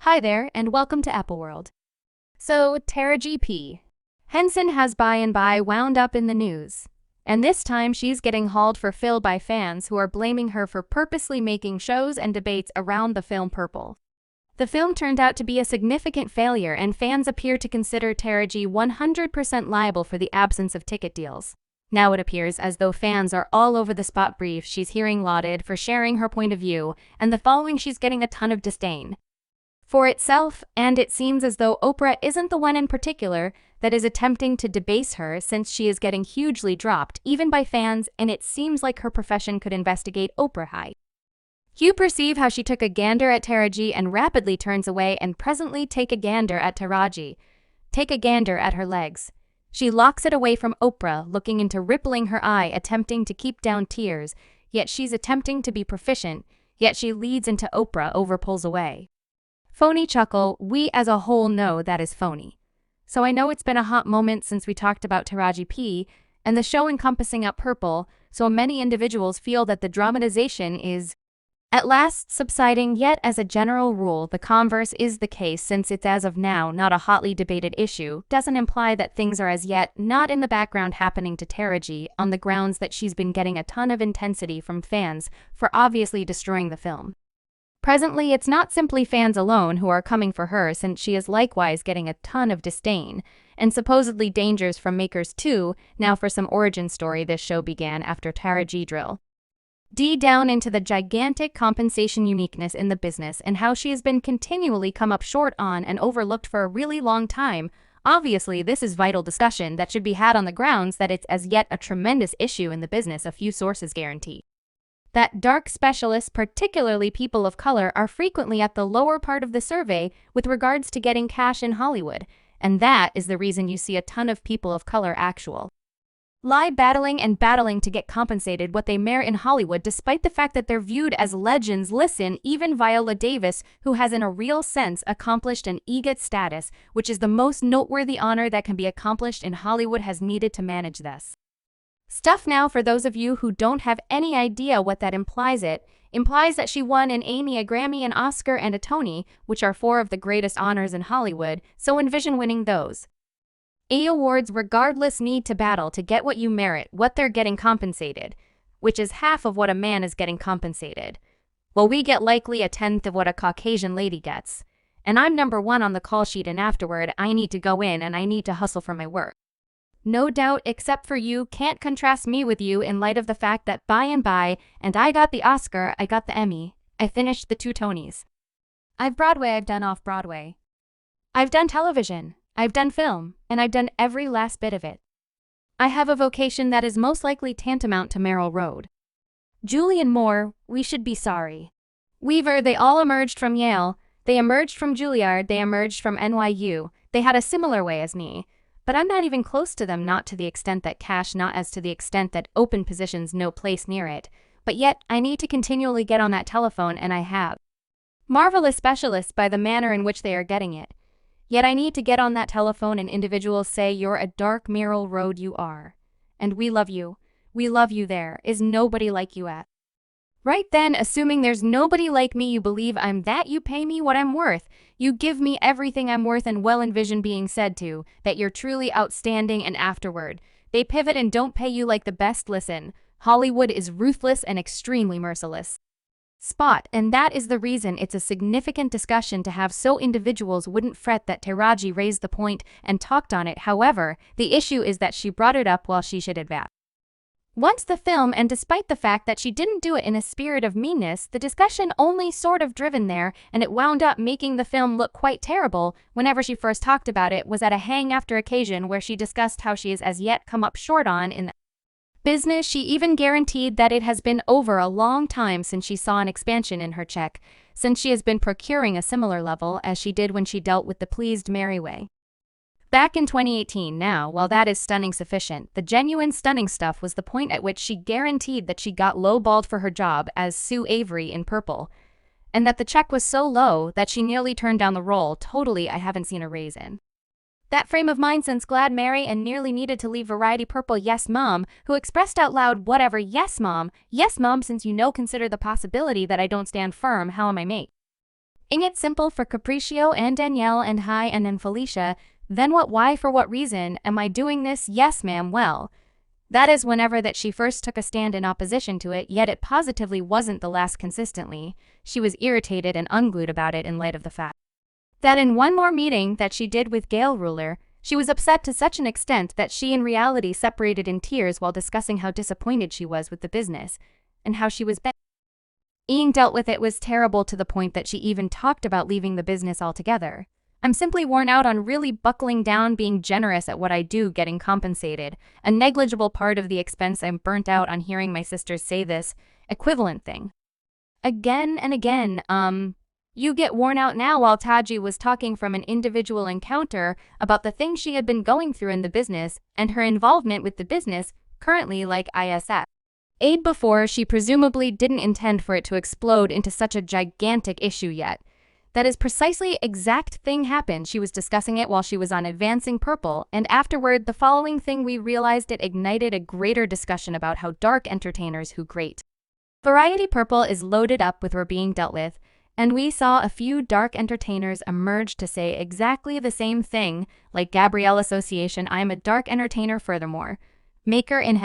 Hi there, and welcome to Apple World. So, Taraji P. Henson has by and by wound up in the news. And this time she's getting hauled for filth by fans who are blaming her for purposely making shows and debates around the film Purple. The film turned out to be a significant failure, and fans appear to consider Taraji 100% liable for the absence of ticket deals. Now it appears as though fans are all over the spot brief she's hearing lauded for sharing her point of view, and the following she's getting a ton of disdain for itself, and it seems as though Oprah isn't the one in particular that is attempting to debase her, since she is getting hugely dropped even by fans, and it seems like her profession could investigate Oprah high. You perceive how she took a gander at Taraji and rapidly turns away, and presently take a gander at Taraji. Take a gander at her legs. She locks it away from Oprah, looking into rippling her eye, attempting to keep down tears, yet she's attempting to be proficient, yet she leads into Oprah, over pulls away. Phony chuckle, we as a whole know that is phony. So I know it's been a hot moment since we talked about Taraji P and the show encompassing up Purple, so many individuals feel that the dramatization is at last subsiding, yet as a general rule the converse is the case, since it's as of now not a hotly debated issue, doesn't imply that things are as yet not in the background happening to Taraji, on the grounds that she's been getting a ton of intensity from fans for obviously destroying the film. Presently, it's not simply fans alone who are coming for her, since she is likewise getting a ton of disdain, and supposedly dangers from makers too. Now for some origin story. This show began after Taraji drill down into the gigantic compensation uniqueness in the business and how she has been continually come up short on and overlooked for a really long time. Obviously, this is vital discussion that should be had on the grounds that it's as yet a tremendous issue in the business. A few sources guarantee that dark specialists, particularly people of color, are frequently at the lower part of the survey with regards to getting cash in Hollywood, and that is the reason you see a ton of people of color actual lie battling to get compensated what they merit in Hollywood, despite the fact that they're viewed as legends. Listen, even Viola Davis, who has in a real sense accomplished an EGOT status, which is the most noteworthy honor that can be accomplished in Hollywood, has needed to manage this stuff. Now, for those of you who don't have any idea what that implies, it implies that she won an Emmy, a Grammy, an Oscar, and a Tony, which are four of the greatest honors in Hollywood, so envision winning those awards regardless. Need to battle to get what you merit, what they're getting compensated, which is half of what a man is getting compensated. Well, we get likely a tenth of what a Caucasian lady gets, and I'm number one on the call sheet, and afterward I need to go in and I need to hustle for my work. No doubt, except for you can't contrast me with you in light of the fact that by and by, and I got the Oscar, I got the Emmy, I finished the 2 Tonys. I've Broadway, I've done off-Broadway. I've done television, I've done film, and I've done every last bit of it. I have a vocation that is most likely tantamount to Merrill Road. Julian Moore, we should be sorry. Weaver, they all emerged from Yale, they emerged from Juilliard, they emerged from NYU, they had a similar way as me. But I'm not even close to them, not to the extent that cash, not as to the extent that open positions, no place near it. But yet, I need to continually get on that telephone, and I have marvelous specialists by the manner in which they are getting it. Yet I need to get on that telephone and individuals say, you're a dark Merrill Road, you are. And we love you. We love you. There is nobody like you at. Right then, assuming there's nobody like me, you believe I'm that, you pay me what I'm worth, you give me everything I'm worth, and well envision being said to, that you're truly outstanding, and afterward, they pivot and don't pay you like the best. Listen, Hollywood is ruthless and extremely merciless. Spot, and that is the reason it's a significant discussion to have, so individuals wouldn't fret that Taraji raised the point and talked on it. However, the issue is that she brought it up while she should advance once the film, and despite the fact that she didn't do it in a spirit of meanness, the discussion only sort of driven there, and it wound up making the film look quite terrible. Whenever she first talked about it was at a hang-after occasion where she discussed how she has as yet come up short on in the business. She even guaranteed that it has been over a long time since she saw an expansion in her check, since she has been procuring a similar level as she did when she dealt with the Pleased Mary way back in 2018. Now, while that is stunning sufficient, the genuine stunning stuff was the point at which she guaranteed that she got low-balled for her job as Sue Avery in Purple, and that the check was so low that she nearly turned down the role. Totally, I haven't seen a raise in that frame of mind since Glad Mary, and nearly needed to leave Variety. Purple, yes mom, who expressed out loud, whatever, yes mom, since you know, consider the possibility that I don't stand firm, how am I mate? Ing it simple for Capriccio and Danielle and hi and then Felicia, then what, why, for what reason, am I doing this? Yes ma'am, well. That is whenever that she first took a stand in opposition to it, yet it positively wasn't the last consistently. She was irritated and unglued about it in light of the fact that in one more meeting that she did with Gail Ruler, she was upset to such an extent that she in reality separated in tears while discussing how disappointed she was with the business and how she was being dealt with. It was terrible to the point that she even talked about leaving the business altogether. I'm simply worn out on really buckling down, being generous at what I do, getting compensated, a negligible part of the expense. I'm burnt out on hearing my sisters say this equivalent thing again and again. You get worn out now. While Taji was talking from an individual encounter about the things she had been going through in the business and her involvement with the business currently, like ISF aid before, she presumably didn't intend for it to explode into such a gigantic issue yet. That is precisely exact thing happened. She was discussing it while she was on Advancing Purple, and afterward the following thing we realized it ignited a greater discussion about how dark entertainers who great Variety Purple is loaded up with were being dealt with, and we saw a few dark entertainers emerge to say exactly the same thing, like Gabrielle Association, I am a dark entertainer, furthermore. Maker in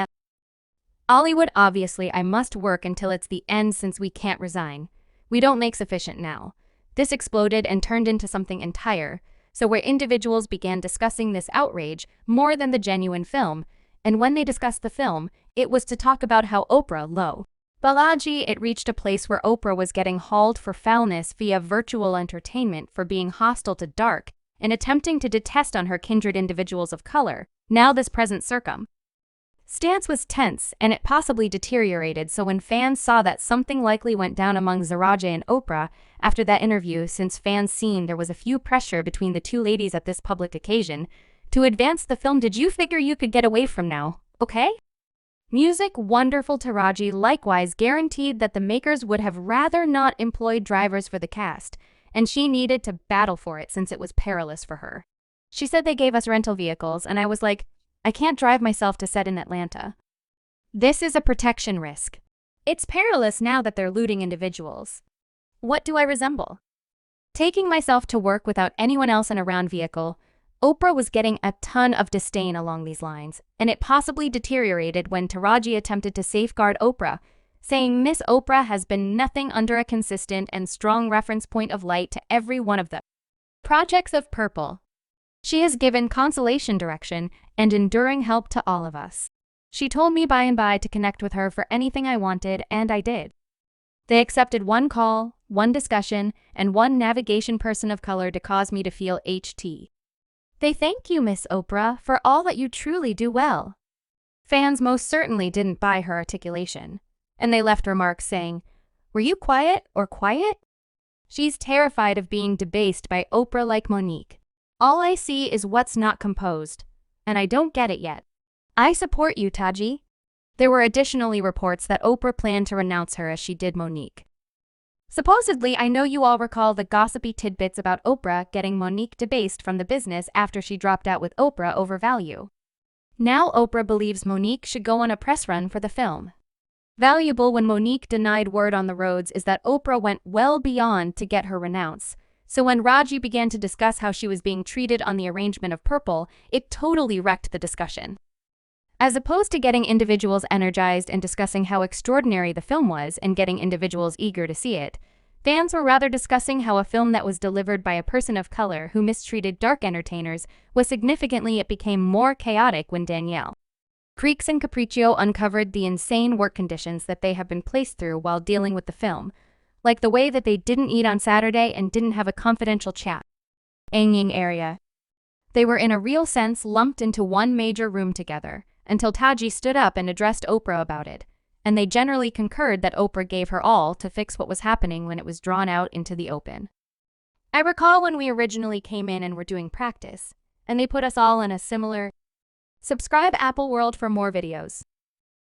Hollywood, obviously I must work until it's the end since we can't resign. We don't make sufficient now. This exploded and turned into something entire, so where individuals began discussing this outrage more than the genuine film, and when they discussed the film, it was to talk about how Oprah Balaji, it reached a place where Oprah was getting hauled for foulness via virtual entertainment for being hostile to dark and attempting to detest on her kindred individuals of color. Now this present stance was tense, and it possibly deteriorated, so when fans saw that something likely went down among Taraji and Oprah after that interview, since fans seen there was a few pressure between the two ladies at this public occasion to advance the film, did you figure you could get away from now, okay? Music wonderful. Taraji likewise guaranteed that the makers would have rather not employed drivers for the cast, and she needed to battle for it since it was perilous for her. She said they gave us rental vehicles, and I was like, I can't drive myself to set in Atlanta. This is a protection risk. It's perilous now that they're looting individuals. What do I resemble? Taking myself to work without anyone else in a round vehicle. Oprah was getting a ton of disdain along these lines, and it possibly deteriorated when Taraji attempted to safeguard Oprah, saying Miss Oprah has been nothing under a consistent and strong reference point of light to every one of the projects of Purple. She has given consolation, direction, and enduring help to all of us. She told me by and by to connect with her for anything I wanted, and I did. They accepted one call, one discussion, and one navigation person of color to cause me to feel HT. They thank you, Miss Oprah, for all that you truly do well. Fans most certainly didn't buy her articulation, and they left remarks saying, were you quiet or quiet? She's terrified of being debased by Oprah like Monique. All I see is what's not composed, and I don't get it yet. I support you, Taji. There were additionally reports that Oprah planned to renounce her as she did Monique. Supposedly, I know you all recall the gossipy tidbits about Oprah getting Monique debased from the business after she dropped out with Oprah over value. Now Oprah believes Monique should go on a press run for the film. Valuable when Monique denied word on the roads is that Oprah went well beyond to get her renounce. So when Raji began to discuss how she was being treated on the arrangement of Purple, it totally wrecked the discussion. As opposed to getting individuals energized and discussing how extraordinary the film was and getting individuals eager to see it, fans were rather discussing how a film that was delivered by a person of color who mistreated dark entertainers was significantly. It became more chaotic when Danielle Creeks and Capriccio uncovered the insane work conditions that they have been placed through while dealing with the film, like the way that they didn't eat on Saturday and didn't have a confidential chat area. They were in a real sense lumped into one major room together, until Taji stood up and addressed Oprah about it, and they generally concurred that Oprah gave her all to fix what was happening when it was drawn out into the open. I recall when we originally came in and were doing practice, and they put us all in a similar. Subscribe Apple World for more videos.